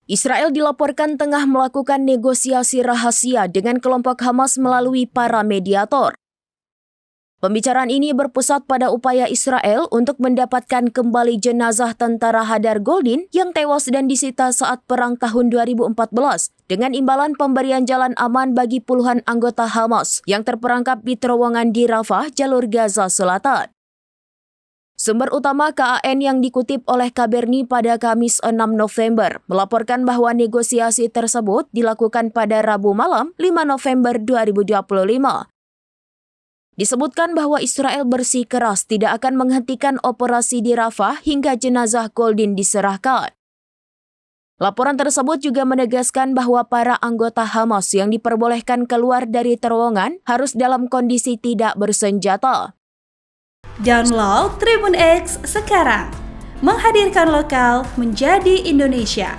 Israel dilaporkan tengah melakukan negosiasi rahasia dengan kelompok Hamas melalui para mediator. Pembicaraan ini berpusat pada upaya Israel untuk mendapatkan kembali jenazah tentara Hadar Goldin yang tewas dan disita saat perang tahun 2014 dengan imbalan pemberian jalan aman bagi puluhan anggota Hamas yang terperangkap di terowongan di Rafah, jalur Gaza Selatan. Sumber utama KAN yang dikutip oleh Kabarni pada Kamis 6 November melaporkan bahwa negosiasi tersebut dilakukan pada Rabu malam 5 November 2025. Disebutkan bahwa Israel bersikeras tidak akan menghentikan operasi di Rafah hingga jenazah Goldin diserahkan. Laporan tersebut juga menegaskan bahwa para anggota Hamas yang diperbolehkan keluar dari terowongan harus dalam kondisi tidak bersenjata. Download Tribun X sekarang, menghadirkan lokal menjadi Indonesia.